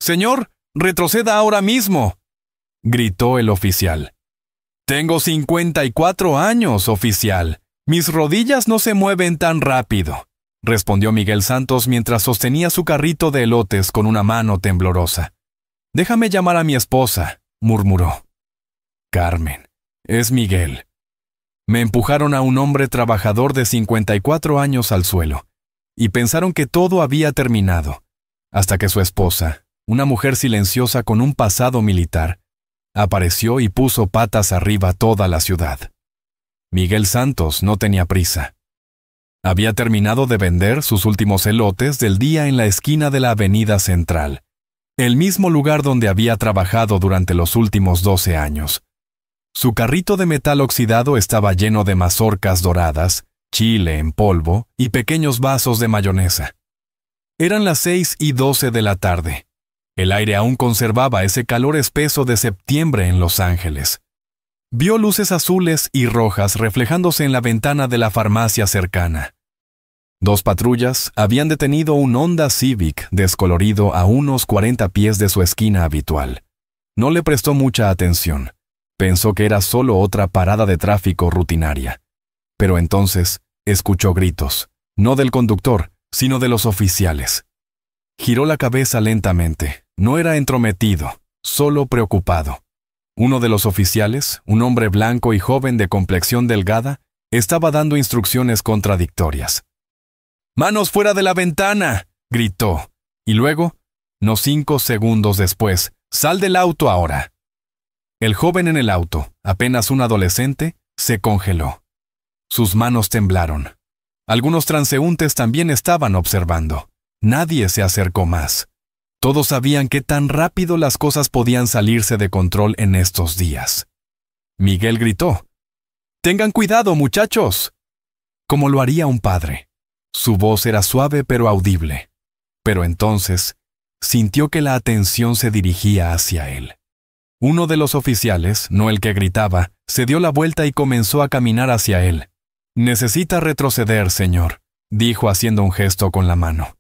Señor, retroceda ahora mismo, gritó el oficial. Tengo 54 años, oficial. Mis rodillas no se mueven tan rápido, respondió Miguel Santos mientras sostenía su carrito de elotes con una mano temblorosa. Déjame llamar a mi esposa, murmuró. Carmen, es Miguel. Me empujaron a un hombre trabajador de 54 años al suelo, y pensaron que todo había terminado, hasta que su esposa, una mujer silenciosa con un pasado militar, apareció y puso patas arriba toda la ciudad. Miguel Santos no tenía prisa. Había terminado de vender sus últimos elotes del día en la esquina de la Avenida Central, el mismo lugar donde había trabajado durante los últimos 12 años. Su carrito de metal oxidado estaba lleno de mazorcas doradas, chile en polvo y pequeños vasos de mayonesa. Eran las 6:12 de la tarde. El aire aún conservaba ese calor espeso de septiembre en Los Ángeles. Vio luces azules y rojas reflejándose en la ventana de la farmacia cercana. 2 patrullas habían detenido un Honda Civic descolorido a unos 40 pies de su esquina habitual. No le prestó mucha atención. Pensó que era solo otra parada de tráfico rutinaria. Pero entonces escuchó gritos, no del conductor, sino de los oficiales. Giró la cabeza lentamente. No era entrometido, solo preocupado. Uno de los oficiales, un hombre blanco y joven de complexión delgada, estaba dando instrucciones contradictorias. ¡Manos fuera de la ventana!, gritó. Y luego, no 5 segundos después, ¡sal del auto ahora! El joven en el auto, apenas un adolescente, se congeló. Sus manos temblaron. Algunos transeúntes también estaban observando. Nadie se acercó más. Todos sabían qué tan rápido las cosas podían salirse de control en estos días. Miguel gritó: «¡Tengan cuidado, muchachos!», como lo haría un padre. Su voz era suave pero audible. Pero entonces sintió que la atención se dirigía hacia él. Uno de los oficiales, no el que gritaba, se dio la vuelta y comenzó a caminar hacia él. «Necesita retroceder, señor», dijo haciendo un gesto con la mano.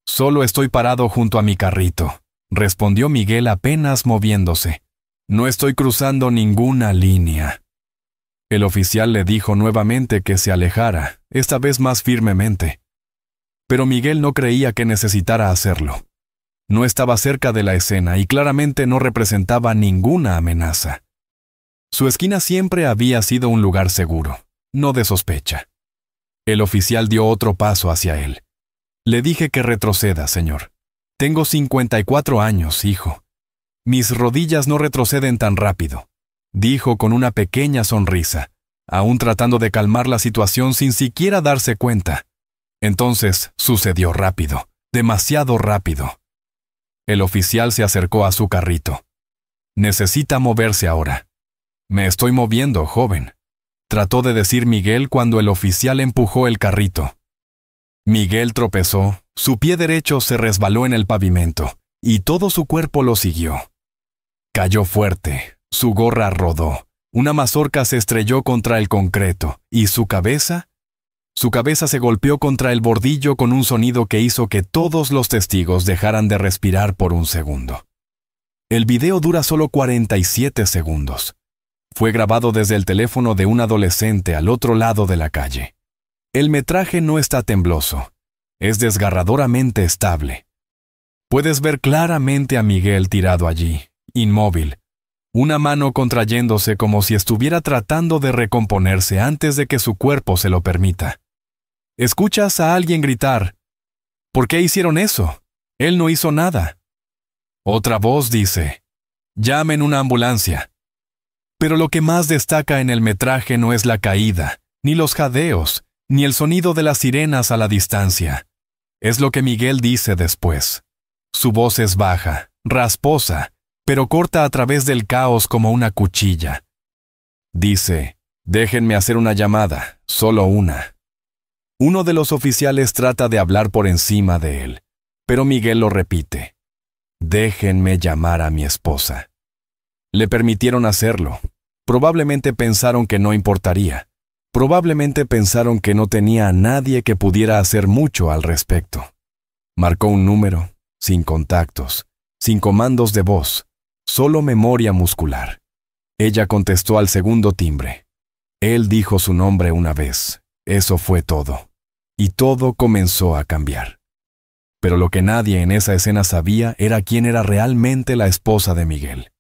«Solo estoy parado junto a mi carrito», respondió Miguel apenas moviéndose. «No estoy cruzando ninguna línea». El oficial le dijo nuevamente que se alejara, esta vez más firmemente. Pero Miguel no creía que necesitara hacerlo. No estaba cerca de la escena y claramente no representaba ninguna amenaza. Su esquina siempre había sido un lugar seguro, no de sospecha. El oficial dio otro paso hacia él. «Le dije que retroceda, señor. Tengo 54 años, hijo. Mis rodillas no retroceden tan rápido», dijo con una pequeña sonrisa, aún tratando de calmar la situación sin siquiera darse cuenta. Entonces sucedió rápido, demasiado rápido. El oficial se acercó a su carrito. «Necesita moverse ahora». «Me estoy moviendo, joven», trató de decir Miguel cuando el oficial empujó el carrito. Miguel tropezó, su pie derecho se resbaló en el pavimento, y todo su cuerpo lo siguió. Cayó fuerte, su gorra rodó, una mazorca se estrelló contra el concreto, y su cabeza se golpeó contra el bordillo con un sonido que hizo que todos los testigos dejaran de respirar por un segundo. El video dura solo 47 segundos. Fue grabado desde el teléfono de un adolescente al otro lado de la calle. El metraje no está tembloso. Es desgarradoramente estable. Puedes ver claramente a Miguel tirado allí, inmóvil, una mano contrayéndose como si estuviera tratando de recomponerse antes de que su cuerpo se lo permita. Escuchas a alguien gritar: «¿Por qué hicieron eso? Él no hizo nada». Otra voz dice: «Llamen una ambulancia». Pero lo que más destaca en el metraje no es la caída, ni los jadeos, ni el sonido de las sirenas a la distancia. Es lo que Miguel dice después. Su voz es baja, rasposa, pero corta a través del caos como una cuchilla. Dice: «Déjenme hacer una llamada, solo una». Uno de los oficiales trata de hablar por encima de él, pero Miguel lo repite: «Déjenme llamar a mi esposa». Le permitieron hacerlo. Probablemente pensaron que no importaría. Probablemente pensaron que no tenía a nadie que pudiera hacer mucho al respecto. Marcó un número, sin contactos, sin comandos de voz, solo memoria muscular. Ella contestó al segundo timbre. Él dijo su nombre una vez. Eso fue todo. Y todo comenzó a cambiar. Pero lo que nadie en esa escena sabía era quién era realmente la esposa de Miguel.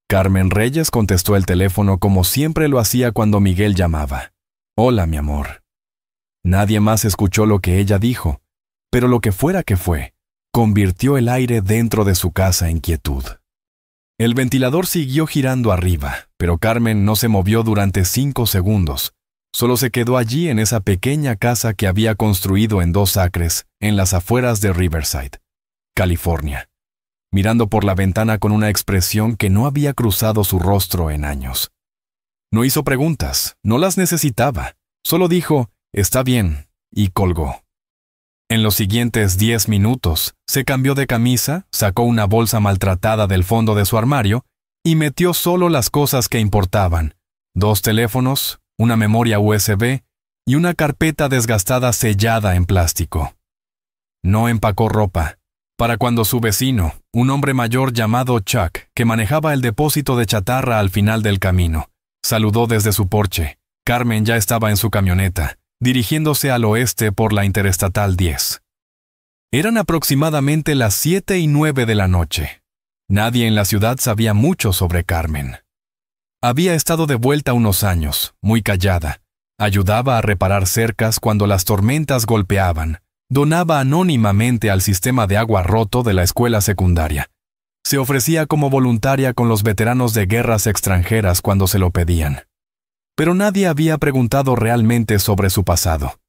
Carmen Reyes contestó el teléfono como siempre lo hacía cuando Miguel llamaba. «Hola, mi amor». Nadie más escuchó lo que ella dijo, pero lo que fuera que fue, convirtió el aire dentro de su casa en quietud. El ventilador siguió girando arriba, pero Carmen no se movió durante 5 segundos. Solo se quedó allí en esa pequeña casa que había construido en 2 acres, en las afueras de Riverside, California, mirando por la ventana con una expresión que no había cruzado su rostro en años. No hizo preguntas, no las necesitaba, solo dijo, «Está bien», y colgó. En los siguientes 10 minutos, se cambió de camisa, sacó una bolsa maltratada del fondo de su armario y metió solo las cosas que importaban: 2 teléfonos, una memoria USB y una carpeta desgastada sellada en plástico. No empacó ropa. Para cuando su vecino, un hombre mayor llamado Chuck, que manejaba el depósito de chatarra al final del camino, saludó desde su porche, Carmen ya estaba en su camioneta, dirigiéndose al oeste por la Interestatal 10. Eran aproximadamente las 7:09 de la noche. Nadie en la ciudad sabía mucho sobre Carmen. Había estado de vuelta unos años, muy callada. Ayudaba a reparar cercas cuando las tormentas golpeaban. Donaba anónimamente al sistema de agua roto de la escuela secundaria. Se ofrecía como voluntaria con los veteranos de guerras extranjeras cuando se lo pedían. Pero nadie había preguntado realmente sobre su pasado.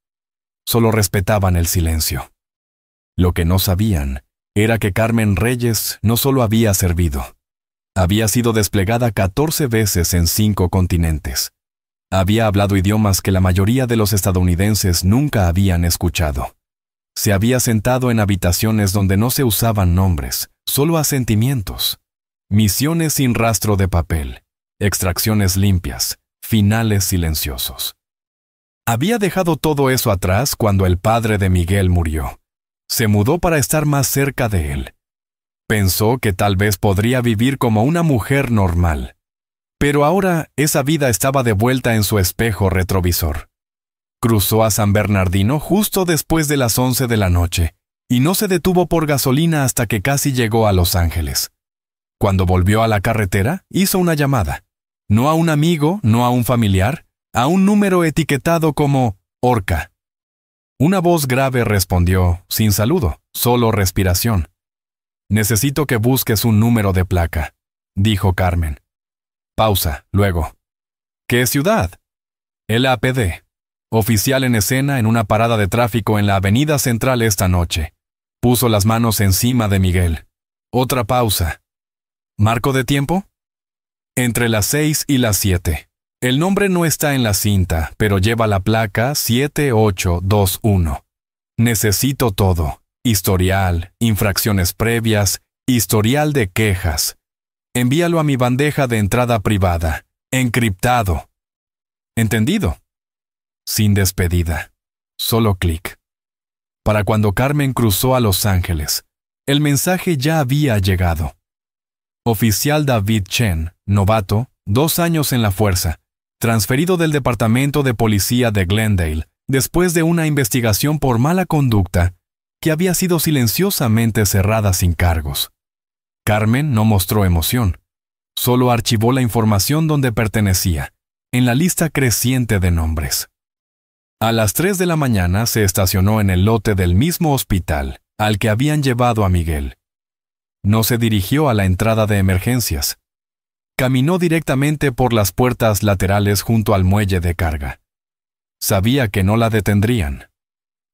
Solo respetaban el silencio. Lo que no sabían era que Carmen Reyes no solo había servido. Había sido desplegada 14 veces en 5 continentes. Había hablado idiomas que la mayoría de los estadounidenses nunca habían escuchado. Se había sentado en habitaciones donde no se usaban nombres, solo asentimientos. Misiones sin rastro de papel, extracciones limpias, finales silenciosos. Había dejado todo eso atrás cuando el padre de Miguel murió. Se mudó para estar más cerca de él. Pensó que tal vez podría vivir como una mujer normal. Pero ahora esa vida estaba de vuelta en su espejo retrovisor. Cruzó a San Bernardino justo después de las 11 de la noche y no se detuvo por gasolina hasta que casi llegó a Los Ángeles. Cuando volvió a la carretera, hizo una llamada. No a un amigo, no a un familiar, a un número etiquetado como Orca. Una voz grave respondió, sin saludo, solo respiración. «Necesito que busques un número de placa», dijo Carmen. Pausa, luego. «¿Qué ciudad?» «LAPD. Oficial en escena en una parada de tráfico en la Avenida Central esta noche». Puso las manos encima de Miguel. Otra pausa. «¿Marco de tiempo?» «Entre las 6 y las 7. El nombre no está en la cinta, pero lleva la placa 7821. Necesito todo. Historial, infracciones previas, historial de quejas. Envíalo a mi bandeja de entrada privada, encriptado». «Entendido». Sin despedida. Solo clic. Para cuando Carmen cruzó a Los Ángeles, el mensaje ya había llegado. Oficial David Chen, novato, 2 años en la fuerza, transferido del Departamento de Policía de Glendale, después de una investigación por mala conducta que había sido silenciosamente cerrada sin cargos. Carmen no mostró emoción. Solo archivó la información donde pertenecía, en la lista creciente de nombres. A las 3 de la mañana se estacionó en el lote del mismo hospital al que habían llevado a Miguel. No se dirigió a la entrada de emergencias. Caminó directamente por las puertas laterales junto al muelle de carga. Sabía que no la detendrían.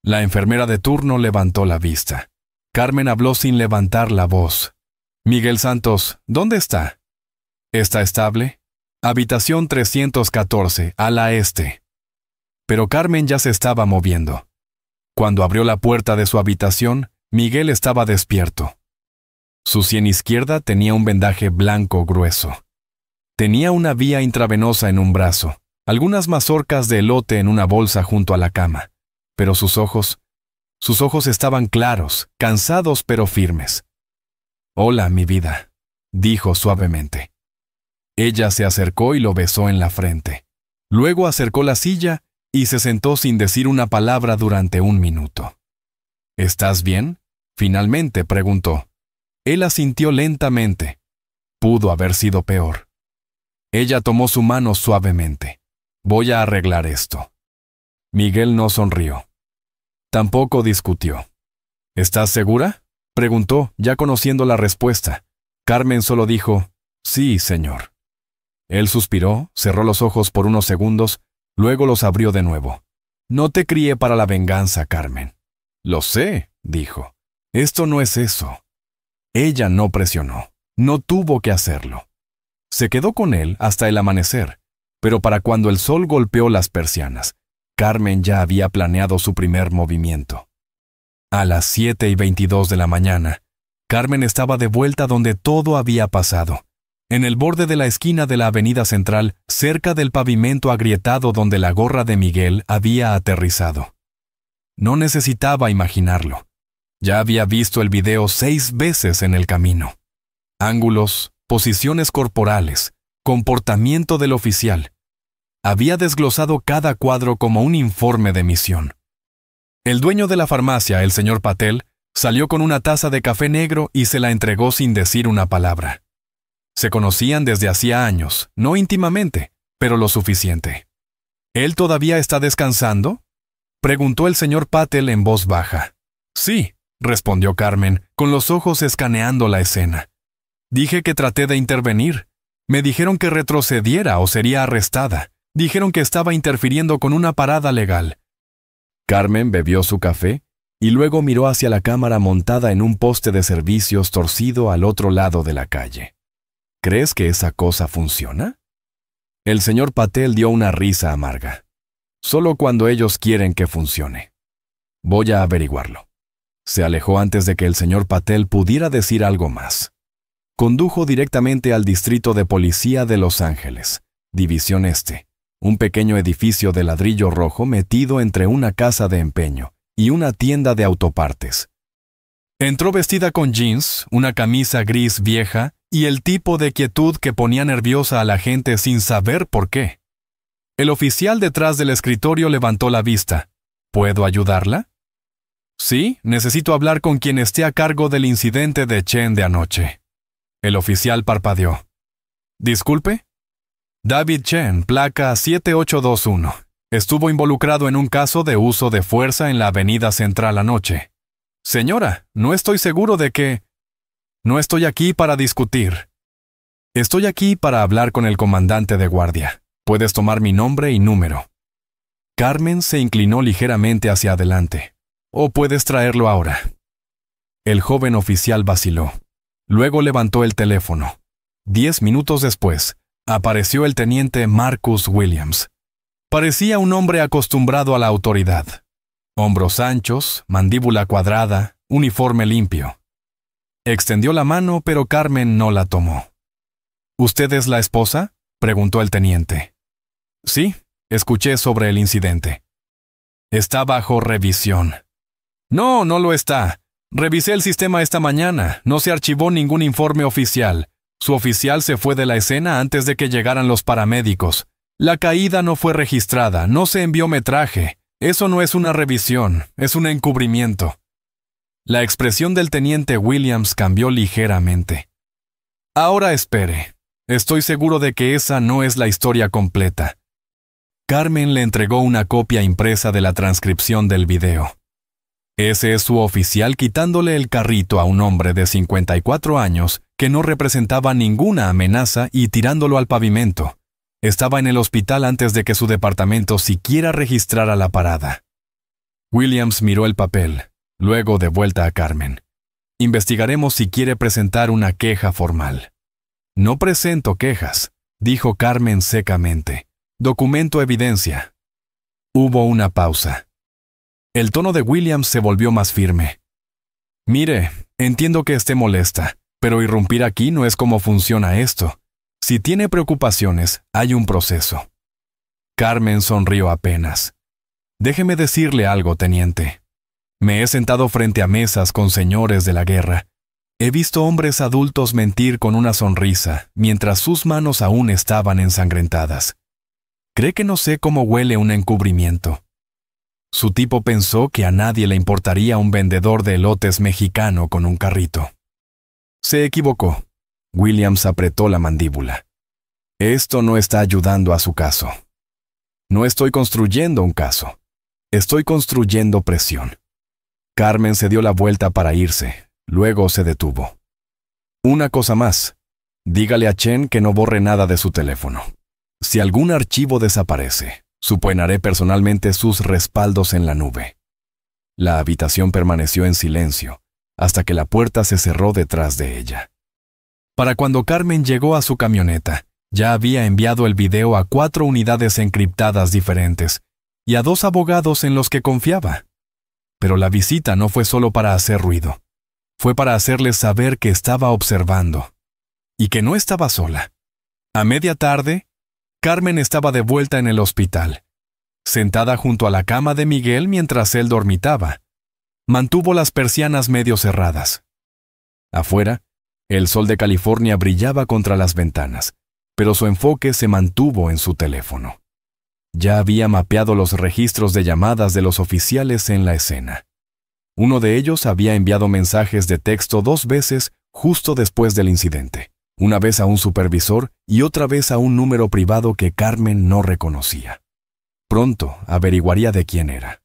La enfermera de turno levantó la vista. Carmen habló sin levantar la voz. «Miguel Santos, ¿dónde está?» «¿Está estable?» «Habitación 314, ala este». Pero Carmen ya se estaba moviendo. Cuando abrió la puerta de su habitación, Miguel estaba despierto. Su sien izquierda tenía un vendaje blanco grueso. Tenía una vía intravenosa en un brazo, algunas mazorcas de elote en una bolsa junto a la cama. Pero sus ojos estaban claros, cansados pero firmes. Hola, mi vida, dijo suavemente. Ella se acercó y lo besó en la frente. Luego acercó la silla y se sentó sin decir una palabra durante 1 minuto. ¿Estás bien? Finalmente preguntó. Él asintió lentamente. Pudo haber sido peor. Ella tomó su mano suavemente. Voy a arreglar esto. Miguel no sonrió. Tampoco discutió. ¿Estás segura? Preguntó, ya conociendo la respuesta. Carmen solo dijo, sí, señor. Él suspiró, cerró los ojos por unos segundos, luego los abrió de nuevo. No te crié para la venganza, Carmen. Lo sé, dijo. Esto no es eso. Ella no presionó. No tuvo que hacerlo. Se quedó con él hasta el amanecer, pero para cuando el sol golpeó las persianas, Carmen ya había planeado su primer movimiento. A las 7:22 de la mañana, Carmen estaba de vuelta donde todo había pasado, en el borde de la esquina de la avenida central, cerca del pavimento agrietado donde la gorra de Miguel había aterrizado. No necesitaba imaginarlo. Ya había visto el video 6 veces en el camino. Ángulos, posiciones corporales, comportamiento del oficial. Había desglosado cada cuadro como un informe de misión. El dueño de la farmacia, el señor Patel, salió con una taza de café negro y se la entregó sin decir una palabra. Se conocían desde hacía años, no íntimamente, pero lo suficiente. ¿Él todavía está descansando?, preguntó el señor Patel en voz baja. Sí, respondió Carmen, con los ojos escaneando la escena. Dije que traté de intervenir. Me dijeron que retrocediera o sería arrestada. Dijeron que estaba interfiriendo con una parada legal. Carmen bebió su café y luego miró hacia la cámara montada en un poste de servicios torcido al otro lado de la calle. ¿Crees que esa cosa funciona? El señor Patel dio una risa amarga. Solo cuando ellos quieren que funcione. Voy a averiguarlo. Se alejó antes de que el señor Patel pudiera decir algo más. Condujo directamente al distrito de policía de Los Ángeles, División Este, un pequeño edificio de ladrillo rojo metido entre una casa de empeño y una tienda de autopartes. Entró vestida con jeans, una camisa gris vieja y el tipo de quietud que ponía nerviosa a la gente sin saber por qué. El oficial detrás del escritorio levantó la vista. ¿Puedo ayudarla? Sí, necesito hablar con quien esté a cargo del incidente de Chen de anoche. El oficial parpadeó. ¿Disculpe? David Chen, placa 7821. Estuvo involucrado en un caso de uso de fuerza en la avenida central anoche. Señora, no estoy seguro de que... No estoy aquí para discutir. Estoy aquí para hablar con el comandante de guardia. Puedes tomar mi nombre y número. Carmen se inclinó ligeramente hacia adelante. ¿O puedes traerlo ahora? El joven oficial vaciló. Luego levantó el teléfono. 10 minutos después, apareció el teniente Marcus Williams. Parecía un hombre acostumbrado a la autoridad. Hombros anchos, mandíbula cuadrada, uniforme limpio. Extendió la mano, pero Carmen no la tomó. ¿Usted es la esposa?, preguntó el teniente. Sí, escuché sobre el incidente. Está bajo revisión. No, no lo está. Revisé el sistema esta mañana. No se archivó ningún informe oficial. Su oficial se fue de la escena antes de que llegaran los paramédicos. La caída no fue registrada, no se envió metraje. Eso no es una revisión, es un encubrimiento. La expresión del teniente Williams cambió ligeramente. Ahora espere. Estoy seguro de que esa no es la historia completa. Carmen le entregó una copia impresa de la transcripción del video. Ese es su oficial quitándole el carrito a un hombre de 54 años que no representaba ninguna amenaza y tirándolo al pavimento. Estaba en el hospital antes de que su departamento siquiera registrara la parada. Williams miró el papel, luego de vuelta a Carmen. Investigaremos si quiere presentar una queja formal. No presento quejas, dijo Carmen secamente. Documento evidencia. Hubo una pausa. El tono de Williams se volvió más firme. Mire, entiendo que esté molesta, pero irrumpir aquí no es cómo funciona esto. Si tiene preocupaciones, hay un proceso. Carmen sonrió apenas. Déjeme decirle algo, teniente. Me he sentado frente a mesas con señores de la guerra. He visto hombres adultos mentir con una sonrisa mientras sus manos aún estaban ensangrentadas. Cree que no sé cómo huele un encubrimiento. Su tipo pensó que a nadie le importaría un vendedor de elotes mexicano con un carrito. Se equivocó. Williams apretó la mandíbula. Esto no está ayudando a su caso. No estoy construyendo un caso. Estoy construyendo presión. Carmen se dio la vuelta para irse. Luego se detuvo. Una cosa más. Dígale a Chen que no borre nada de su teléfono. Si algún archivo desaparece, suponaré personalmente sus respaldos en la nube. La habitación permaneció en silencio, hasta que la puerta se cerró detrás de ella. Para cuando Carmen llegó a su camioneta, ya había enviado el video a 4 unidades encriptadas diferentes y a 2 abogados en los que confiaba. Pero la visita no fue solo para hacer ruido. Fue para hacerles saber que estaba observando y que no estaba sola. A media tarde, Carmen estaba de vuelta en el hospital, sentada junto a la cama de Miguel mientras él dormitaba. Mantuvo las persianas medio cerradas. Afuera, el sol de California brillaba contra las ventanas, pero su enfoque se mantuvo en su teléfono. Ya había mapeado los registros de llamadas de los oficiales en la escena. Uno de ellos había enviado mensajes de texto 2 veces justo después del incidente, una vez a un supervisor y otra vez a un número privado que Carmen no reconocía. Pronto averiguaría de quién era.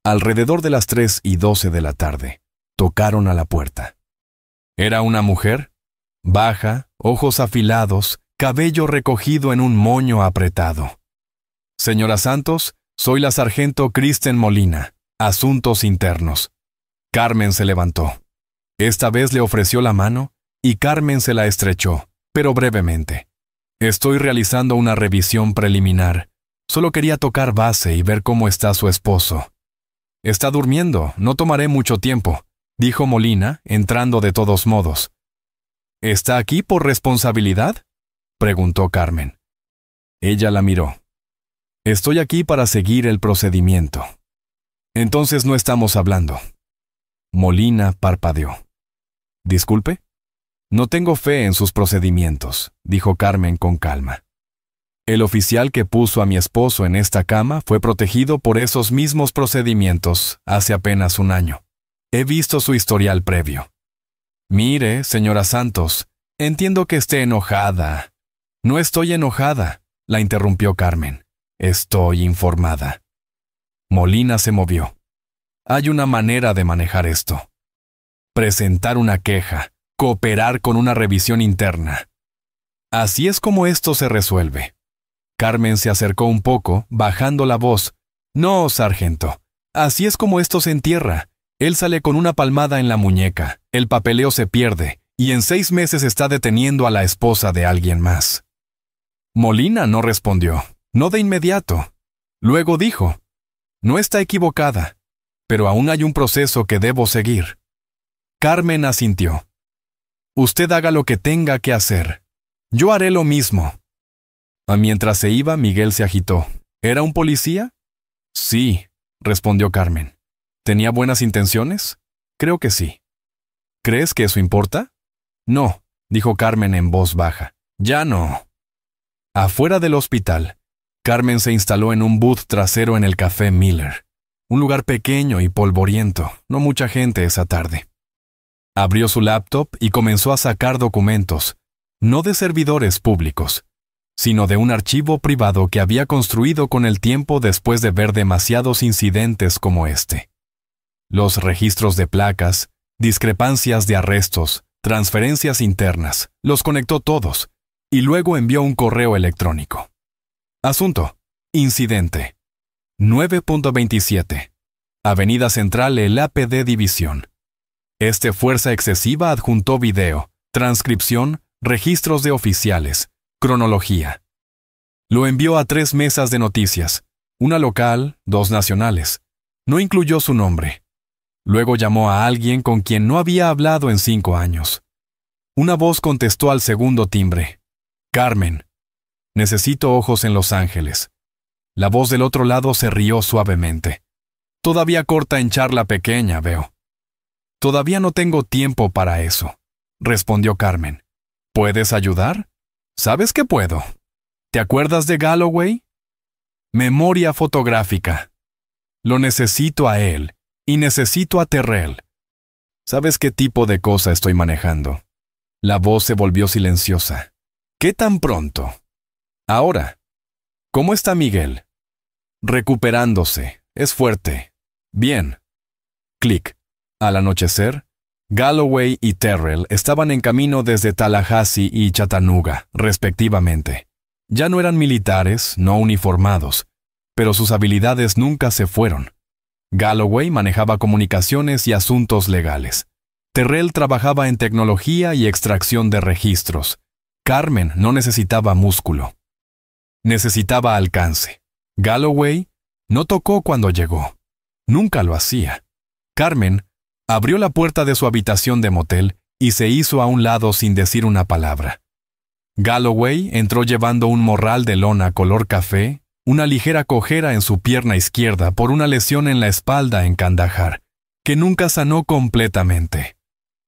Alrededor de las 3:12 de la tarde, tocaron a la puerta. Era una mujer, baja, ojos afilados, cabello recogido en un moño apretado. Señora Santos, soy la sargento Kristen Molina, Asuntos Internos. Carmen se levantó. Esta vez le ofreció la mano y Carmen se la estrechó, pero brevemente. Estoy realizando una revisión preliminar. Solo quería tocar base y ver cómo está su esposo. Está durmiendo, no tomaré mucho tiempo, dijo Molina, entrando de todos modos. ¿Está aquí por responsabilidad?, preguntó Carmen. Ella la miró. Estoy aquí para seguir el procedimiento. Entonces no estamos hablando. Molina parpadeó. ¿Disculpe? No tengo fe en sus procedimientos, dijo Carmen con calma. El oficial que puso a mi esposo en esta cama fue protegido por esos mismos procedimientos hace apenas un año. He visto su historial previo. Mire, señora Santos, entiendo que esté enojada. No estoy enojada, la interrumpió Carmen. Estoy informada. Molina se movió. Hay una manera de manejar esto. Presentar una queja, cooperar con una revisión interna. Así es como esto se resuelve. Carmen se acercó un poco, bajando la voz. No, sargento. Así es como esto se entierra. Él sale con una palmada en la muñeca, el papeleo se pierde, y en 6 meses está deteniendo a la esposa de alguien más. Molina no respondió, no de inmediato. Luego dijo, no está equivocada, pero aún hay un proceso que debo seguir. Carmen asintió. Usted haga lo que tenga que hacer. Yo haré lo mismo. Mientras se iba, Miguel se agitó. ¿Era un policía? Sí, respondió Carmen. ¿Tenía buenas intenciones? Creo que sí. ¿Crees que eso importa? No, dijo Carmen en voz baja. Ya no. Afuera del hospital, Carmen se instaló en un booth trasero en el Café Miller, un lugar pequeño y polvoriento, no mucha gente esa tarde. Abrió su laptop y comenzó a sacar documentos, no de servidores públicos, sino de un archivo privado que había construido con el tiempo después de ver demasiados incidentes como este. Los registros de placas, discrepancias de arrestos, transferencias internas, los conectó todos, y luego envió un correo electrónico. Asunto: incidente. 9.27. Avenida Central, el APD División. Fuerza excesiva adjuntó video, transcripción, registros de oficiales, cronología. Lo envió a 3 mesas de noticias, una local, 2 nacionales. No incluyó su nombre. Luego llamó a alguien con quien no había hablado en 5 años. Una voz contestó al segundo timbre. Carmen. Necesito ojos en Los Ángeles. La voz del otro lado se rió suavemente. Todavía corta en charla pequeña, veo. Todavía no tengo tiempo para eso, respondió Carmen. ¿Puedes ayudar? ¿Sabes que puedo? ¿Te acuerdas de Galloway? Memoria fotográfica. Lo necesito a él y necesito a Terrell. ¿Sabes qué tipo de cosa estoy manejando? La voz se volvió silenciosa. ¿Qué tan pronto? Ahora. ¿Cómo está Miguel? Recuperándose. Es fuerte. Bien. Clic. Al anochecer, Galloway y Terrell estaban en camino desde Tallahassee y Chattanooga, respectivamente. Ya no eran militares, no uniformados, pero sus habilidades nunca se fueron. Galloway manejaba comunicaciones y asuntos legales. Terrell trabajaba en tecnología y extracción de registros. Carmen no necesitaba músculo. Necesitaba alcance. Galloway no tocó cuando llegó. Nunca lo hacía. Carmen abrió la puerta de su habitación de motel y se hizo a un lado sin decir una palabra. Galloway entró llevando un morral de lona color café, una ligera cojera en su pierna izquierda por una lesión en la espalda en Kandahar, que nunca sanó completamente.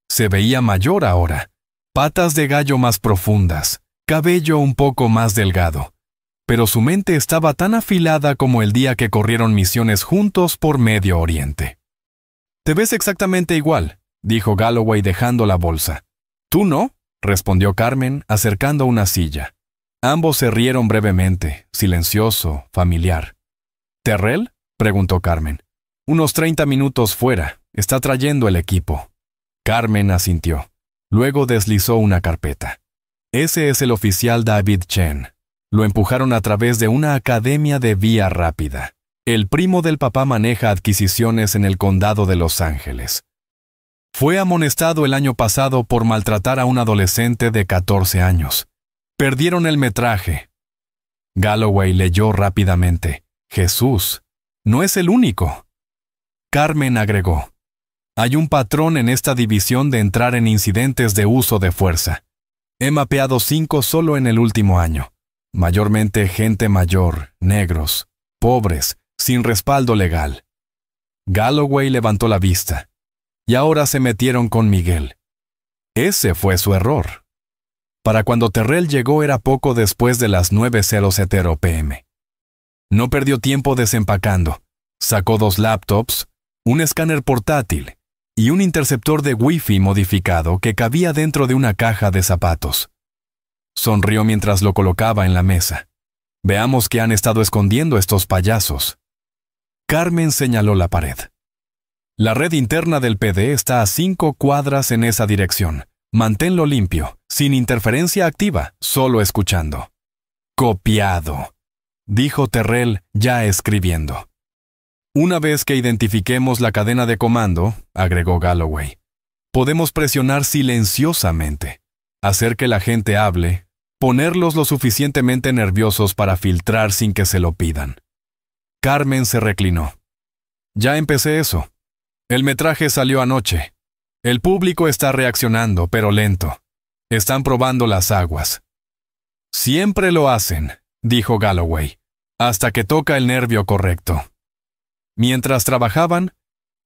Se veía mayor ahora, patas de gallo más profundas, cabello un poco más delgado, pero su mente estaba tan afilada como el día que corrieron misiones juntos por Medio Oriente. «Te ves exactamente igual», dijo Galloway dejando la bolsa. «¿Tú no?», respondió Carmen, acercando una silla. Ambos se rieron brevemente, silencioso, familiar. «¿Terrell?», preguntó Carmen. «Unos 30 minutos fuera. Está trayendo el equipo». Carmen asintió. Luego deslizó una carpeta. «Ese es el oficial David Chen. Lo empujaron a través de una academia de vía rápida. El primo del papá maneja adquisiciones en el condado de Los Ángeles. Fue amonestado el año pasado por maltratar a un adolescente de 14 años. Perdieron el metraje». Galloway leyó rápidamente. «Jesús, no es el único». Carmen agregó. «Hay un patrón en esta división de entrar en incidentes de uso de fuerza. He mapeado 5 solo en el último año. Mayormente gente mayor, negros, pobres, sin respaldo legal». Galloway levantó la vista. Y ahora se metieron con Miguel. Ese fue su error. Para cuando Terrell llegó era poco después de las 9:00 p.m. No perdió tiempo desempacando. Sacó 2 laptops, un escáner portátil y un interceptor de Wi-Fi modificado que cabía dentro de una caja de zapatos. Sonrió mientras lo colocaba en la mesa. «Veamos qué han estado escondiendo estos payasos». Carmen señaló la pared. «La red interna del PD está a 5 cuadras en esa dirección. Manténlo limpio, sin interferencia activa, solo escuchando». «Copiado», dijo Terrell, ya escribiendo. «Una vez que identifiquemos la cadena de comando», agregó Galloway, «podemos presionar silenciosamente, hacer que la gente hable, ponerlos lo suficientemente nerviosos para filtrar sin que se lo pidan». Carmen se reclinó. «Ya empecé eso. El metraje salió anoche. El público está reaccionando, pero lento. Están probando las aguas». «Siempre lo hacen», dijo Galloway, «hasta que toca el nervio correcto». Mientras trabajaban,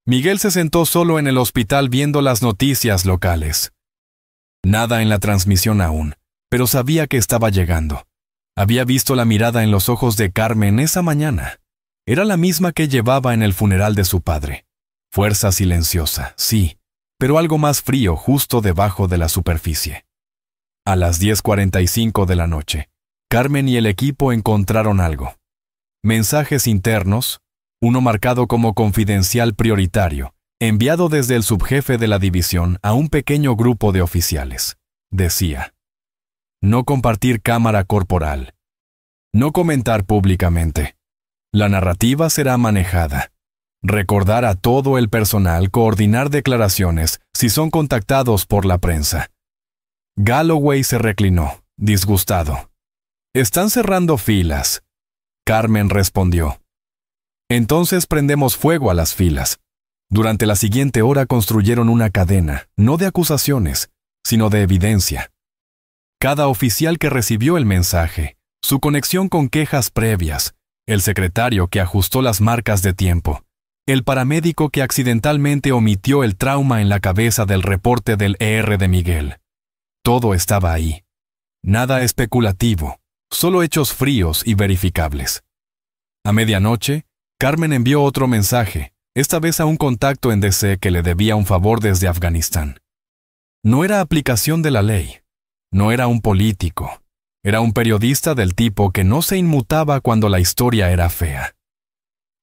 Miguel se sentó solo en el hospital viendo las noticias locales. Nada en la transmisión aún, pero sabía que estaba llegando. Había visto la mirada en los ojos de Carmen esa mañana. Era la misma que llevaba en el funeral de su padre. Fuerza silenciosa, sí, pero algo más frío justo debajo de la superficie. A las 10:45 de la noche, Carmen y el equipo encontraron algo. Mensajes internos, uno marcado como confidencial prioritario, enviado desde el subjefe de la división a un pequeño grupo de oficiales. Decía: «No compartir cámara corporal. No comentar públicamente. La narrativa será manejada. Recordar a todo el personal coordinar declaraciones si son contactados por la prensa». Galloway se reclinó, disgustado. «Están cerrando filas». Carmen respondió: «Entonces prendemos fuego a las filas». Durante la siguiente hora construyeron una cadena, no de acusaciones, sino de evidencia. Cada oficial que recibió el mensaje, su conexión con quejas previas, el secretario que ajustó las marcas de tiempo, el paramédico que accidentalmente omitió el trauma en la cabeza del reporte del ER de Miguel. Todo estaba ahí. Nada especulativo, solo hechos fríos y verificables. A medianoche, Carmen envió otro mensaje, esta vez a un contacto en DC que le debía un favor desde Afganistán. No era aplicación de la ley, no era un político, era un periodista del tipo que no se inmutaba cuando la historia era fea.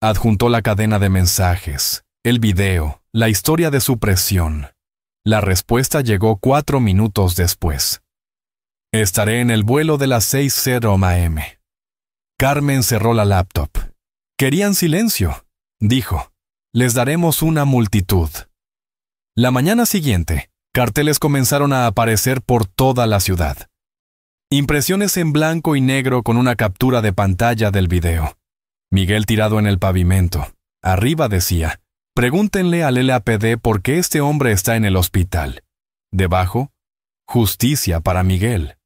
Adjuntó la cadena de mensajes, el video, la historia de su presión. La respuesta llegó 4 minutos después. Estaré en el vuelo de las 6:00 am. Carmen cerró la laptop. Querían silencio, dijo. Les daremos una multitud. La mañana siguiente, carteles comenzaron a aparecer por toda la ciudad. Impresiones en blanco y negro con una captura de pantalla del video. Miguel tirado en el pavimento. Arriba decía, pregúntenle al LAPD por qué este hombre está en el hospital. Debajo, justicia para Miguel.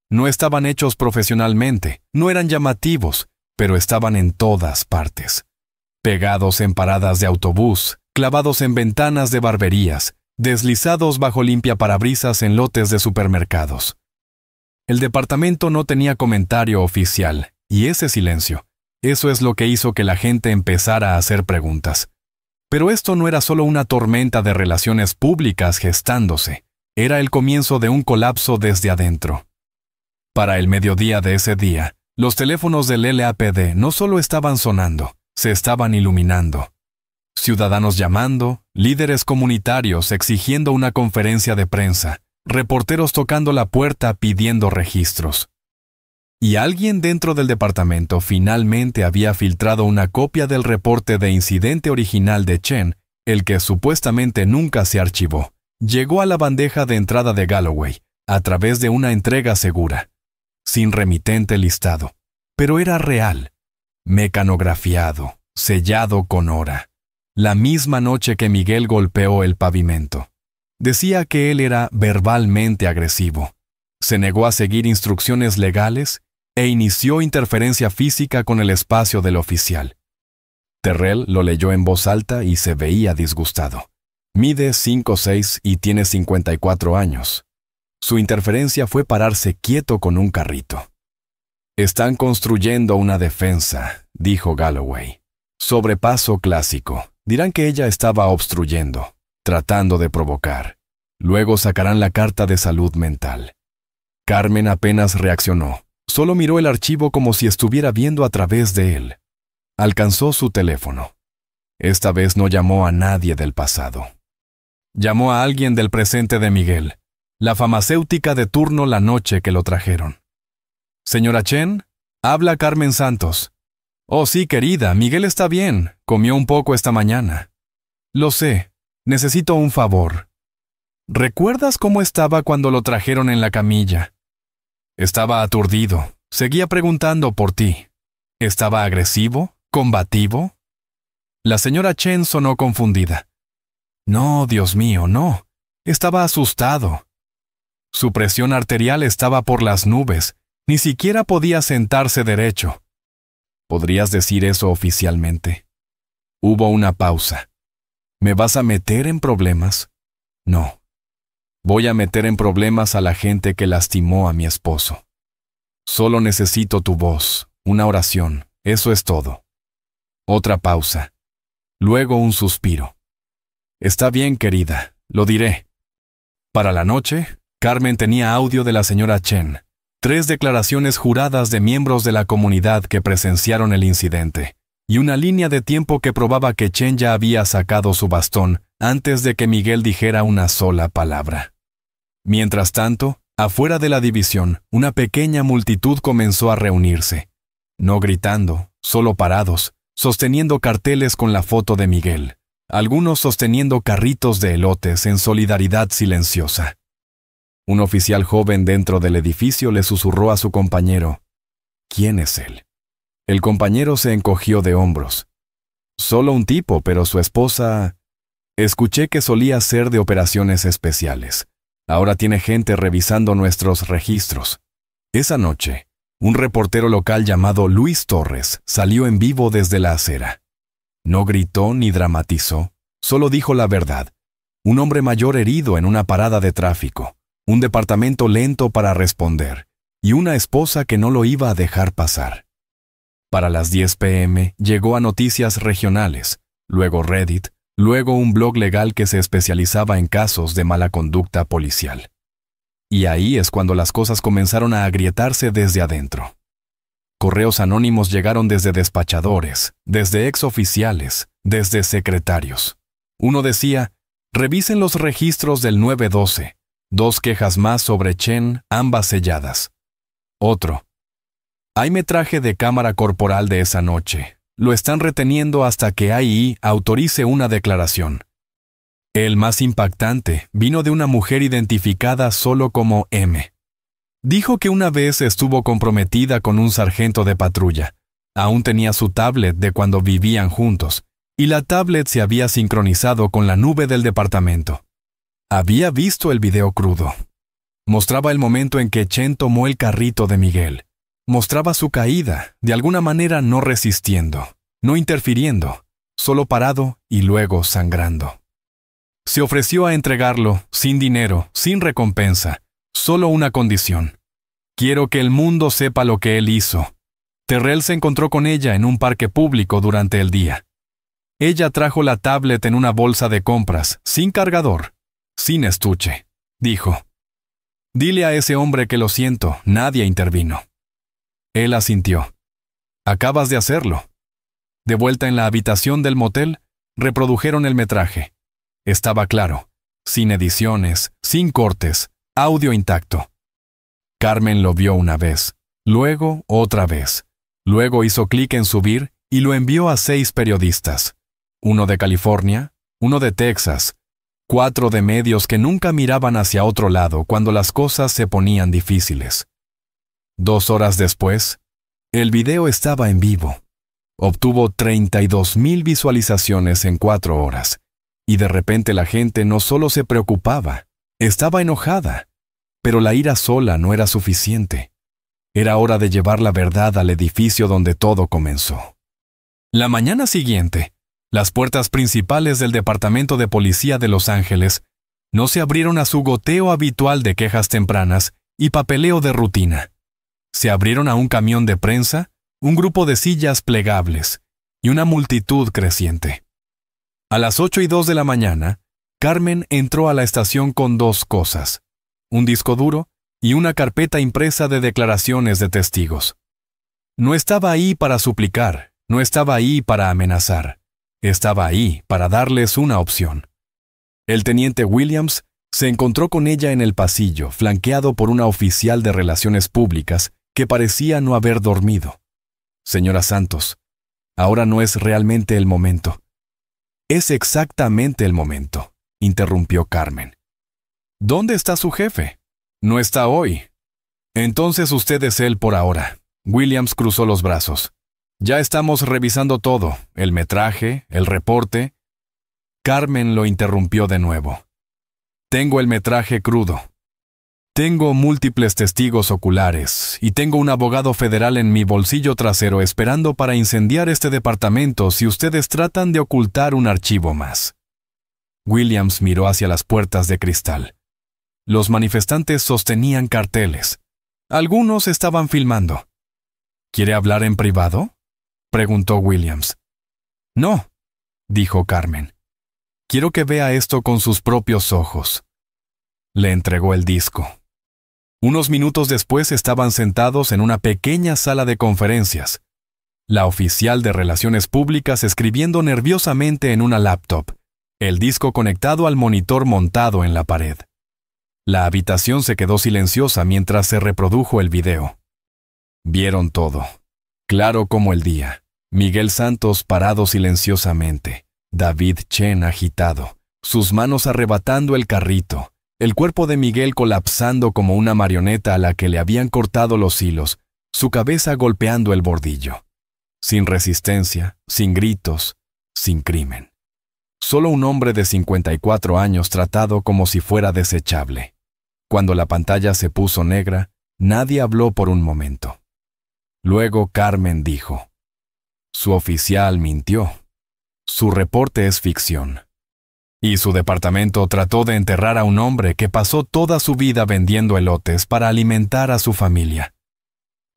No estaban hechos profesionalmente, no eran llamativos, pero estaban en todas partes. Pegados en paradas de autobús, clavados en ventanas de barberías, deslizados bajo limpiaparabrisas en lotes de supermercados. El departamento no tenía comentario oficial, y ese silencio, eso es lo que hizo que la gente empezara a hacer preguntas. Pero esto no era solo una tormenta de relaciones públicas gestándose, era el comienzo de un colapso desde adentro. Para el mediodía de ese día, los teléfonos del LAPD no solo estaban sonando, se estaban iluminando. Ciudadanos llamando, líderes comunitarios exigiendo una conferencia de prensa, reporteros tocando la puerta pidiendo registros. Y alguien dentro del departamento finalmente había filtrado una copia del reporte de incidente original de Chen, el que supuestamente nunca se archivó. Llegó a la bandeja de entrada de Galloway, a través de una entrega segura, sin remitente listado, pero era real, mecanografiado, sellado con hora, la misma noche que Miguel golpeó el pavimento. Decía que él era verbalmente agresivo, se negó a seguir instrucciones legales e inició interferencia física con el espacio del oficial. Terrell lo leyó en voz alta y se veía disgustado. Mide 5'6" y tiene 54 años. Su interferencia fue pararse quieto con un carrito. Están construyendo una defensa, dijo Galloway. Sobrepaso clásico. Dirán que ella estaba obstruyendo, tratando de provocar. Luego sacarán la carta de salud mental. Carmen apenas reaccionó. Solo miró el archivo como si estuviera viendo a través de él. Alcanzó su teléfono. Esta vez no llamó a nadie del pasado. Llamó a alguien del presente de Miguel, la farmacéutica de turno la noche que lo trajeron. Señora Chen, habla Carmen Santos. Oh, sí, querida, Miguel está bien, comió un poco esta mañana. Lo sé, necesito un favor. ¿Recuerdas cómo estaba cuando lo trajeron en la camilla? Estaba aturdido, seguía preguntando por ti. ¿Estaba agresivo? ¿Combativo? La señora Chen sonó confundida. No, Dios mío, no. Estaba asustado. Su presión arterial estaba por las nubes. Ni siquiera podía sentarse derecho. ¿Podrías decir eso oficialmente? Hubo una pausa. ¿Me vas a meter en problemas? No. Voy a meter en problemas a la gente que lastimó a mi esposo. Solo necesito tu voz, una oración, eso es todo. Otra pausa. Luego un suspiro. Está bien, querida, lo diré. Para la noche, Carmen tenía audio de la señora Chen, 3 declaraciones juradas de miembros de la comunidad que presenciaron el incidente, y una línea de tiempo que probaba que Chen ya había sacado su bastón antes de que Miguel dijera una sola palabra. Mientras tanto, afuera de la división, una pequeña multitud comenzó a reunirse, no gritando, solo parados, sosteniendo carteles con la foto de Miguel, algunos sosteniendo carritos de elotes en solidaridad silenciosa. Un oficial joven dentro del edificio le susurró a su compañero, ¿quién es él? El compañero se encogió de hombros. Solo un tipo, pero su esposa... Escuché que solía ser de operaciones especiales. Ahora tiene gente revisando nuestros registros. Esa noche, un reportero local llamado Luis Torres salió en vivo desde la acera. No gritó ni dramatizó, solo dijo la verdad. Un hombre mayor herido en una parada de tráfico, un departamento lento para responder, y una esposa que no lo iba a dejar pasar. Para las 10 p.m. llegó a Noticias Regionales, luego Reddit, luego un blog legal que se especializaba en casos de mala conducta policial. Y ahí es cuando las cosas comenzaron a agrietarse desde adentro. Correos anónimos llegaron desde despachadores, desde exoficiales, desde secretarios. Uno decía: revisen los registros del 912, 2 quejas más sobre Chen, ambas selladas. Otro: hay metraje de cámara corporal de esa noche. Lo están reteniendo hasta que AI autorice una declaración. El más impactante vino de una mujer identificada solo como M. Dijo que una vez estuvo comprometida con un sargento de patrulla. Aún tenía su tablet de cuando vivían juntos, y la tablet se había sincronizado con la nube del departamento. Había visto el video crudo. Mostraba el momento en que Chen tomó el carrito de Miguel. Mostraba su caída, de alguna manera no resistiendo, no interfiriendo, solo parado y luego sangrando. Se ofreció a entregarlo, sin dinero, sin recompensa, solo una condición. Quiero que el mundo sepa lo que él hizo. Terrell se encontró con ella en un parque público durante el día. Ella trajo la tablet en una bolsa de compras, sin cargador, sin estuche. Dijo: dile a ese hombre que lo siento, nadie intervino. Él asintió. Acabas de hacerlo. De vuelta en la habitación del motel, reprodujeron el metraje. Estaba claro, sin ediciones, sin cortes, audio intacto. Carmen lo vio una vez, luego otra vez. Luego hizo clic en subir y lo envió a 6 periodistas. Uno de California, uno de Texas, 4 de medios que nunca miraban hacia otro lado cuando las cosas se ponían difíciles. 2 horas después, el video estaba en vivo. Obtuvo 32,000 visualizaciones en 4 horas. Y de repente la gente no solo se preocupaba, estaba enojada. Pero la ira sola no era suficiente. Era hora de llevar la verdad al edificio donde todo comenzó. La mañana siguiente, las puertas principales del Departamento de Policía de Los Ángeles no se abrieron a su goteo habitual de quejas tempranas y papeleo de rutina. Se abrieron a un camión de prensa, un grupo de sillas plegables y una multitud creciente. A las 8:02 de la mañana, Carmen entró a la estación con 2 cosas: un disco duro y una carpeta impresa de declaraciones de testigos. No estaba ahí para suplicar, no estaba ahí para amenazar, estaba ahí para darles una opción. El teniente Williams se encontró con ella en el pasillo, flanqueado por una oficial de relaciones públicas que parecía no haber dormido. Señora Santos, ahora no es realmente el momento. Es exactamente el momento, interrumpió Carmen. ¿Dónde está su jefe? No está hoy. Entonces usted es él por ahora. Williams cruzó los brazos. Ya estamos revisando todo, el metraje, el reporte. Carmen lo interrumpió de nuevo. Tengo el metraje crudo. Tengo múltiples testigos oculares y tengo un abogado federal en mi bolsillo trasero esperando para incendiar este departamento si ustedes tratan de ocultar un archivo más. Williams miró hacia las puertas de cristal. Los manifestantes sostenían carteles. Algunos estaban filmando. ¿Quiere hablar en privado?, preguntó Williams. No, dijo Carmen. Quiero que vea esto con sus propios ojos. Le entregó el disco. Unos minutos después estaban sentados en una pequeña sala de conferencias. La oficial de Relaciones Públicas escribiendo nerviosamente en una laptop, el disco conectado al monitor montado en la pared. La habitación se quedó silenciosa mientras se reprodujo el video. Vieron todo, claro como el día. Miguel Santos parado silenciosamente, David Chen agitado, sus manos arrebatando el carrito, el cuerpo de Miguel colapsando como una marioneta a la que le habían cortado los hilos, su cabeza golpeando el bordillo. Sin resistencia, sin gritos, sin crimen. Solo un hombre de 54 años tratado como si fuera desechable. Cuando la pantalla se puso negra, nadie habló por un momento. Luego Carmen dijo: su oficial mintió. Su reporte es ficción. Y su departamento trató de enterrar a un hombre que pasó toda su vida vendiendo elotes para alimentar a su familia.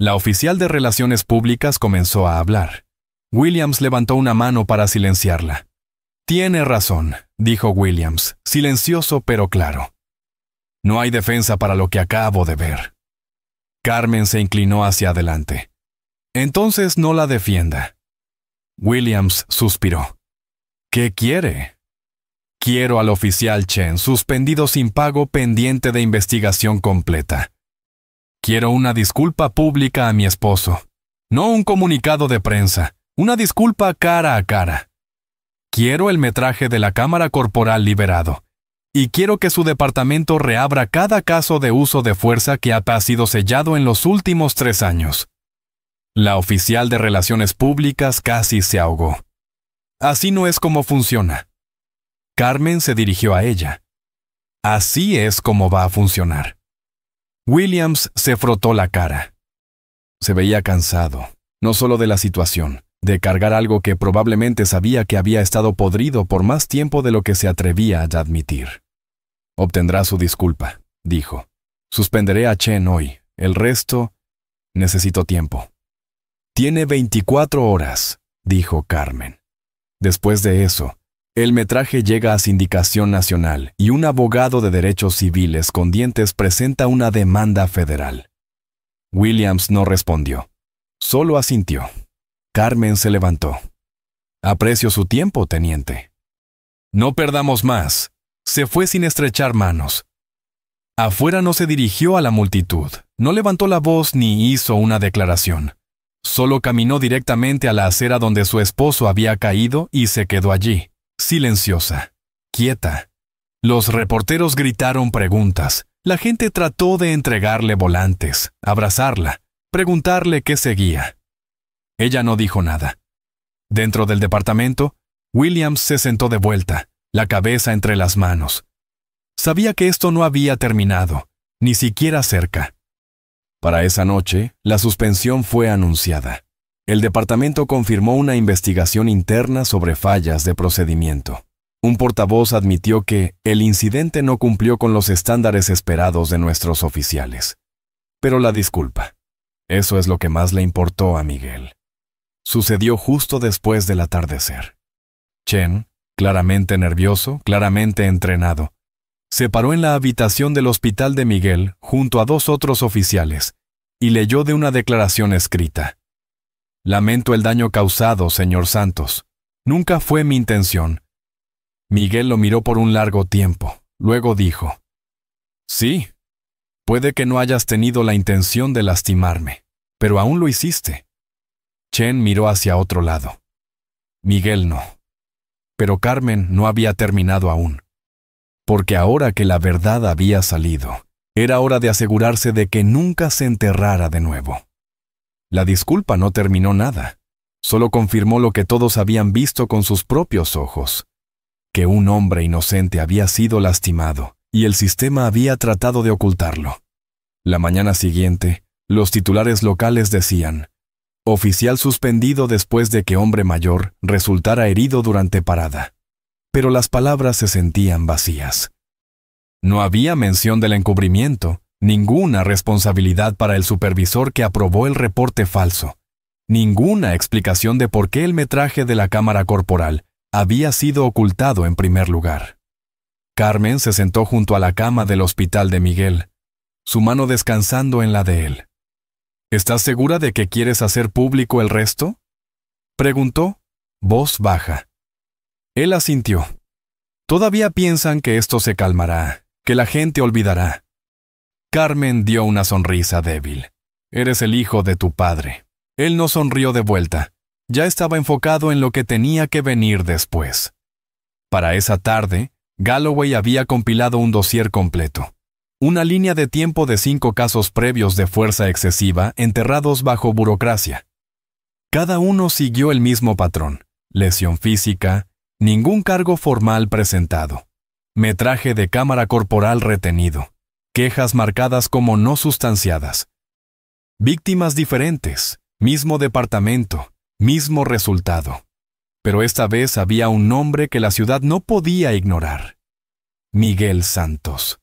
La oficial de Relaciones Públicas comenzó a hablar. Williams levantó una mano para silenciarla. «Tiene razón», dijo Williams, silencioso pero claro. «No hay defensa para lo que acabo de ver». Carmen se inclinó hacia adelante. «Entonces no la defienda». Williams suspiró. «¿Qué quiere?» «Quiero al oficial Chen suspendido sin pago pendiente de investigación completa. Quiero una disculpa pública a mi esposo. No un comunicado de prensa, una disculpa cara a cara. Quiero el metraje de la cámara corporal liberado. Y quiero que su departamento reabra cada caso de uso de fuerza que ha sido sellado en los últimos 3 años». La oficial de Relaciones Públicas casi se ahogó. «Así no es como funciona». Carmen se dirigió a ella. «Así es como va a funcionar». Williams se frotó la cara. Se veía cansado, no solo de la situación, de cargar algo que probablemente sabía que había estado podrido por más tiempo de lo que se atrevía a admitir. «Obtendrá su disculpa», dijo. «Suspenderé a Chen hoy. El resto, necesito tiempo». «Tiene 24 horas», dijo Carmen. Después de eso, el metraje llega a sindicación nacional y un abogado de derechos civiles con dientes presenta una demanda federal. Williams no respondió. Solo asintió. Carmen se levantó. «Aprecio su tiempo, teniente». «No perdamos más». Se fue sin estrechar manos. Afuera no se dirigió a la multitud, no levantó la voz ni hizo una declaración. Solo caminó directamente a la acera donde su esposo había caído y se quedó allí, silenciosa, quieta. Los reporteros gritaron preguntas. La gente trató de entregarle volantes, abrazarla, preguntarle qué seguía. Ella no dijo nada. Dentro del departamento, Williams se sentó de vuelta, la cabeza entre las manos. Sabía que esto no había terminado, ni siquiera cerca. Para esa noche, la suspensión fue anunciada. El departamento confirmó una investigación interna sobre fallas de procedimiento. Un portavoz admitió que el incidente no cumplió con los estándares esperados de nuestros oficiales. Pero la disculpa, eso es lo que más le importó a Miguel. Sucedió justo después del atardecer. Chen, claramente nervioso, claramente entrenado, se paró en la habitación del hospital de Miguel junto a 2 otros oficiales y leyó de una declaración escrita. «Lamento el daño causado, señor Santos. Nunca fue mi intención». Miguel lo miró por un largo tiempo. Luego dijo, «Sí, puede que no hayas tenido la intención de lastimarme, pero aún lo hiciste». Chen miró hacia otro lado. Miguel no. Pero Carmen no había terminado aún. Porque ahora que la verdad había salido, era hora de asegurarse de que nunca se enterrara de nuevo. La disculpa no terminó nada. Solo confirmó lo que todos habían visto con sus propios ojos. Que un hombre inocente había sido lastimado y el sistema había tratado de ocultarlo. La mañana siguiente, los titulares locales decían: «Oficial suspendido después de que hombre mayor resultara herido durante parada». Pero las palabras se sentían vacías. No había mención del encubrimiento, ninguna responsabilidad para el supervisor que aprobó el reporte falso, ninguna explicación de por qué el metraje de la cámara corporal había sido ocultado en primer lugar. Carmen se sentó junto a la cama del hospital de Miguel, su mano descansando en la de él. «¿Estás segura de que quieres hacer público el resto?», preguntó, voz baja. Él asintió. «Todavía piensan que esto se calmará, que la gente olvidará». Carmen dio una sonrisa débil. «Eres el hijo de tu padre». Él no sonrió de vuelta. Ya estaba enfocado en lo que tenía que venir después. Para esa tarde, Galloway había compilado un dossier completo. Una línea de tiempo de 5 casos previos de fuerza excesiva enterrados bajo burocracia. Cada uno siguió el mismo patrón: lesión física, ningún cargo formal presentado, metraje de cámara corporal retenido, quejas marcadas como no sustanciadas. Víctimas diferentes, mismo departamento, mismo resultado. pero esta vez había un nombre que la ciudad no podía ignorar. Miguel Santos.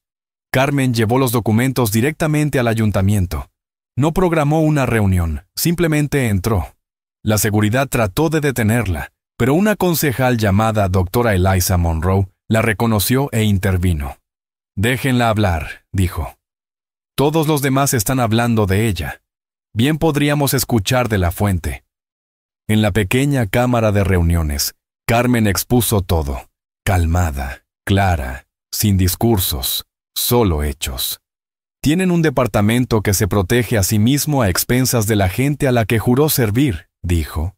Carmen llevó los documentos directamente al ayuntamiento. No programó una reunión, simplemente entró. La seguridad trató de detenerla, pero una concejal llamada doctora Eliza Monroe la reconoció e intervino. «Déjenla hablar», dijo. «Todos los demás están hablando de ella. Bien podríamos escuchar de la fuente». En la pequeña cámara de reuniones, Carmen expuso todo, calmada, clara, sin discursos, solo hechos. «Tienen un departamento que se protege a sí mismo a expensas de la gente a la que juró servir», dijo.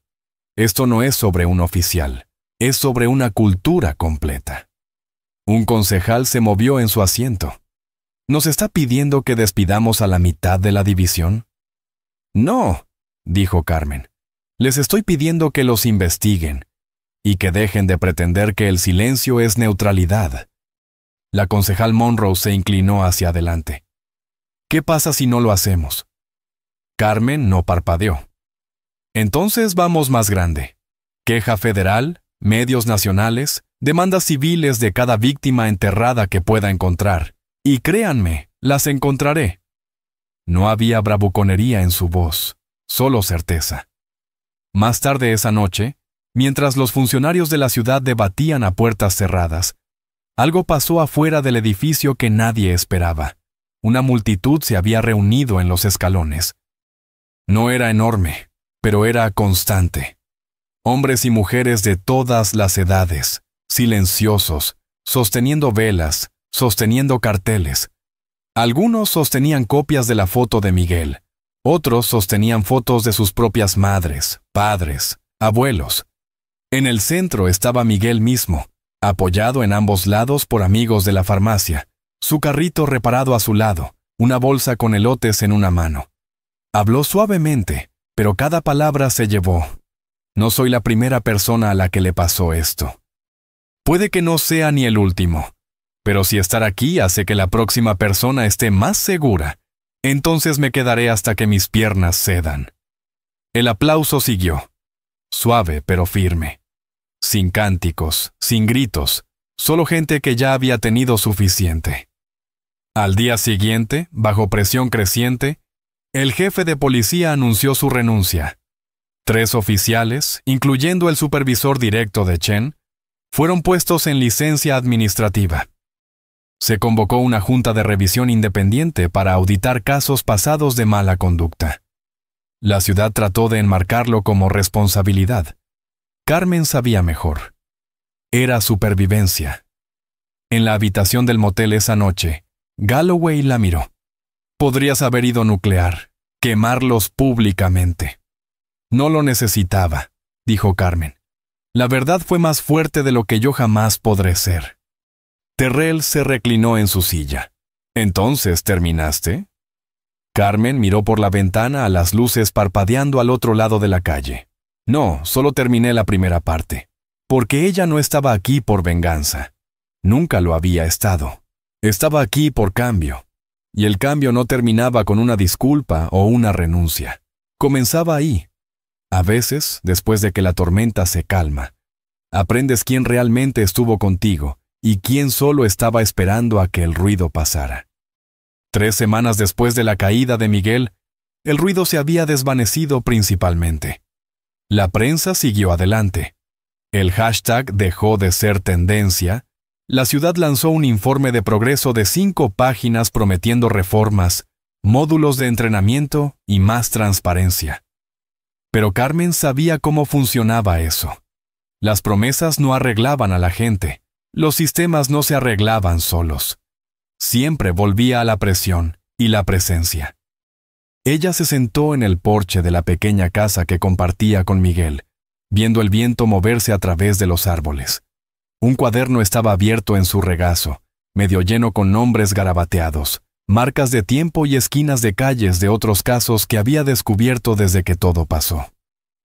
«Esto no es sobre un oficial, es sobre una cultura completa». Un concejal se movió en su asiento. ¿Nos está pidiendo que despidamos a la mitad de la división? No, dijo Carmen. Les estoy pidiendo que los investiguen y que dejen de pretender que el silencio es neutralidad. La concejal Monroe se inclinó hacia adelante. ¿Qué pasa si no lo hacemos? Carmen no parpadeó. Entonces vamos más grande. Queja federal, medios nacionales, demandas civiles de cada víctima enterrada que pueda encontrar. Y créanme, las encontraré. No había bravuconería en su voz, solo certeza. Más tarde esa noche, mientras los funcionarios de la ciudad debatían a puertas cerradas, algo pasó afuera del edificio que nadie esperaba. Una multitud se había reunido en los escalones. No era enorme, pero era constante. Hombres y mujeres de todas las edades, silenciosos, sosteniendo velas, sosteniendo carteles. Algunos sostenían copias de la foto de Miguel, otros sostenían fotos de sus propias madres, padres, abuelos. En el centro estaba Miguel mismo, apoyado en ambos lados por amigos de la farmacia, su carrito reparado a su lado, una bolsa con elotes en una mano. Habló suavemente, pero cada palabra se llevó. No soy la primera persona a la que le pasó esto. Puede que no sea ni el último, pero si estar aquí hace que la próxima persona esté más segura, entonces me quedaré hasta que mis piernas cedan. El aplauso siguió, suave pero firme. Sin cánticos, sin gritos, solo gente que ya había tenido suficiente. Al día siguiente, bajo presión creciente, el jefe de policía anunció su renuncia. 3 oficiales, incluyendo el supervisor directo de Chen, fueron puestos en licencia administrativa. Se convocó una junta de revisión independiente para auditar casos pasados de mala conducta. La ciudad trató de enmarcarlo como responsabilidad. Carmen sabía mejor. Era supervivencia. En la habitación del motel esa noche, Galloway la miró. Podrías haber ido nuclear, quemarlos públicamente. No lo necesitaba, dijo Carmen. La verdad fue más fuerte de lo que yo jamás podré ser. Terrell se reclinó en su silla. ¿Entonces terminaste? Carmen miró por la ventana a las luces parpadeando al otro lado de la calle. No, solo terminé la primera parte. Porque ella no estaba aquí por venganza. Nunca lo había estado. Estaba aquí por cambio. Y el cambio no terminaba con una disculpa o una renuncia. Comenzaba ahí. A veces, después de que la tormenta se calma, aprendes quién realmente estuvo contigo y quién solo estaba esperando a que el ruido pasara. 3 semanas después de la caída de Miguel, el ruido se había desvanecido principalmente. La prensa siguió adelante. El hashtag dejó de ser tendencia. La ciudad lanzó un informe de progreso de 5 páginas prometiendo reformas, módulos de entrenamiento y más transparencia. Pero Carmen sabía cómo funcionaba eso. Las promesas no arreglaban a la gente. Los sistemas no se arreglaban solos. Siempre volvía a la presión y la presencia. Ella se sentó en el porche de la pequeña casa que compartía con Miguel, viendo el viento moverse a través de los árboles. Un cuaderno estaba abierto en su regazo, medio lleno con nombres garabateados, marcas de tiempo y esquinas de calles de otros casos que había descubierto desde que todo pasó.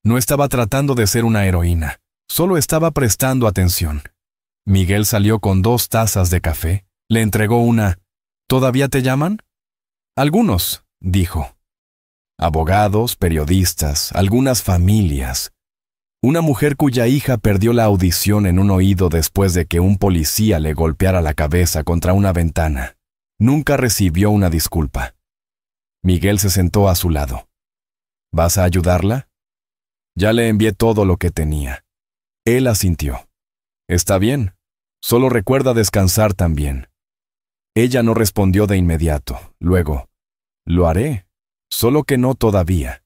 No estaba tratando de ser una heroína, solo estaba prestando atención. Miguel salió con 2 tazas de café, le entregó una. ¿Todavía te llaman? Algunos, dijo. Abogados, periodistas, algunas familias. Una mujer cuya hija perdió la audición en un oído después de que un policía le golpeara la cabeza contra una ventana. Nunca recibió una disculpa. Miguel se sentó a su lado. ¿Vas a ayudarla? Ya le envié todo lo que tenía. Él asintió. Está bien. Solo recuerda descansar también. Ella no respondió de inmediato. Luego, lo haré, solo que no todavía.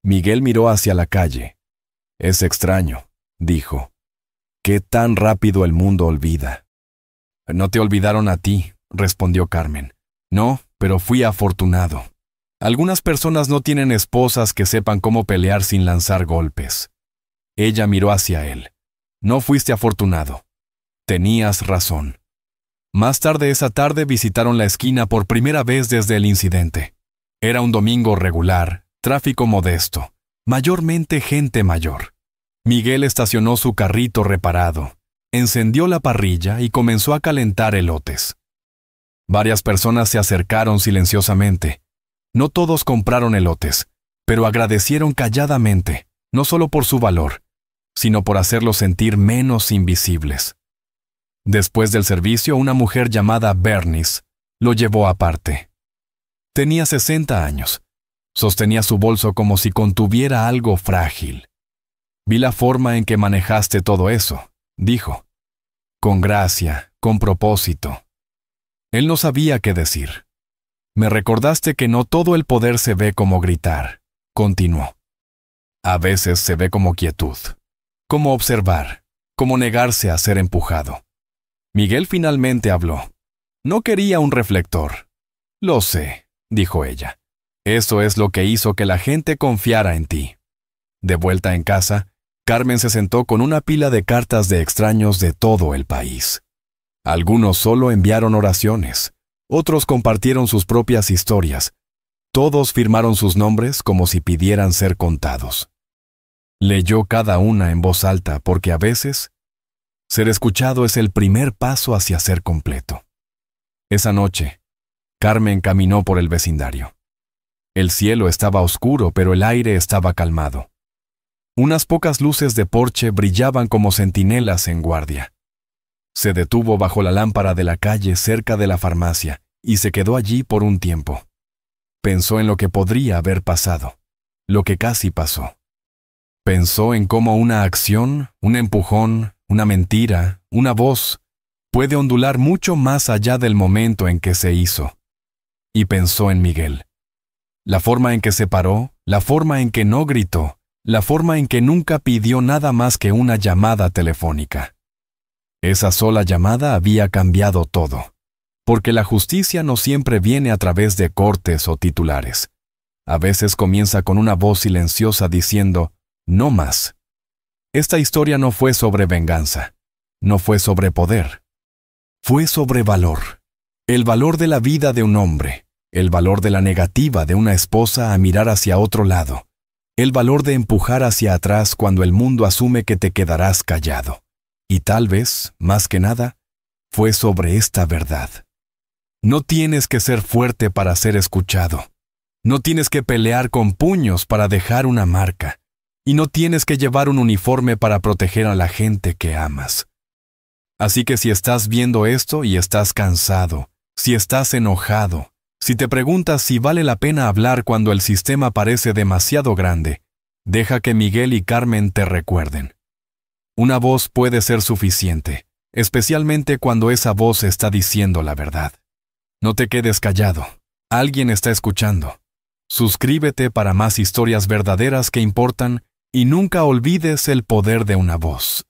Miguel miró hacia la calle. Es extraño, dijo. Qué tan rápido el mundo olvida. No te olvidaron a ti, respondió Carmen. No, pero fui afortunado. Algunas personas no tienen esposas que sepan cómo pelear sin lanzar golpes. Ella miró hacia él. No fuiste afortunado. Tenías razón. Más tarde esa tarde visitaron la esquina por primera vez desde el incidente. Era un domingo regular, tráfico modesto, mayormente gente mayor. Miguel estacionó su carrito reparado, encendió la parrilla y comenzó a calentar elotes. Varias personas se acercaron silenciosamente. No todos compraron elotes, pero agradecieron calladamente, no solo por su valor, sino por hacerlos sentir menos invisibles. Después del servicio, una mujer llamada Bernice lo llevó aparte. Tenía 60 años. Sostenía su bolso como si contuviera algo frágil. Vi la forma en que manejaste todo eso, dijo. Con gracia, con propósito. Él no sabía qué decir. Me recordaste que no todo el poder se ve como gritar, continuó. A veces se ve como quietud, como observar, como negarse a ser empujado. Miguel finalmente habló. No quería un reflector. Lo sé, dijo ella. Eso es lo que hizo que la gente confiara en ti. De vuelta en casa, Carmen se sentó con una pila de cartas de extraños de todo el país. Algunos solo enviaron oraciones, otros compartieron sus propias historias. Todos firmaron sus nombres como si pidieran ser contados. Leyó cada una en voz alta porque a veces ser escuchado es el primer paso hacia ser completo. Esa noche, Carmen caminó por el vecindario. El cielo estaba oscuro, pero el aire estaba calmado. Unas pocas luces de porche brillaban como centinelas en guardia. Se detuvo bajo la lámpara de la calle cerca de la farmacia y se quedó allí por un tiempo. Pensó en lo que podría haber pasado, lo que casi pasó. Pensó en cómo una acción, un empujón, una mentira, una voz, puede ondular mucho más allá del momento en que se hizo. Y pensó en Miguel. La forma en que se paró, la forma en que no gritó, la forma en que nunca pidió nada más que una llamada telefónica. Esa sola llamada había cambiado todo, porque la justicia no siempre viene a través de cortes o titulares. A veces comienza con una voz silenciosa diciendo, no más. Esta historia no fue sobre venganza, no fue sobre poder. Fue sobre valor. El valor de la vida de un hombre, el valor de la negativa de una esposa a mirar hacia otro lado, el valor de empujar hacia atrás cuando el mundo asume que te quedarás callado. Y tal vez, más que nada, fue sobre esta verdad. No tienes que ser fuerte para ser escuchado. No tienes que pelear con puños para dejar una marca. Y no tienes que llevar un uniforme para proteger a la gente que amas. Así que si estás viendo esto y estás cansado, si estás enojado, si te preguntas si vale la pena hablar cuando el sistema parece demasiado grande, deja que Miguel y Carmen te recuerden. Una voz puede ser suficiente, especialmente cuando esa voz está diciendo la verdad. No te quedes callado. Alguien está escuchando. Suscríbete para más historias verdaderas que importan y nunca olvides el poder de una voz.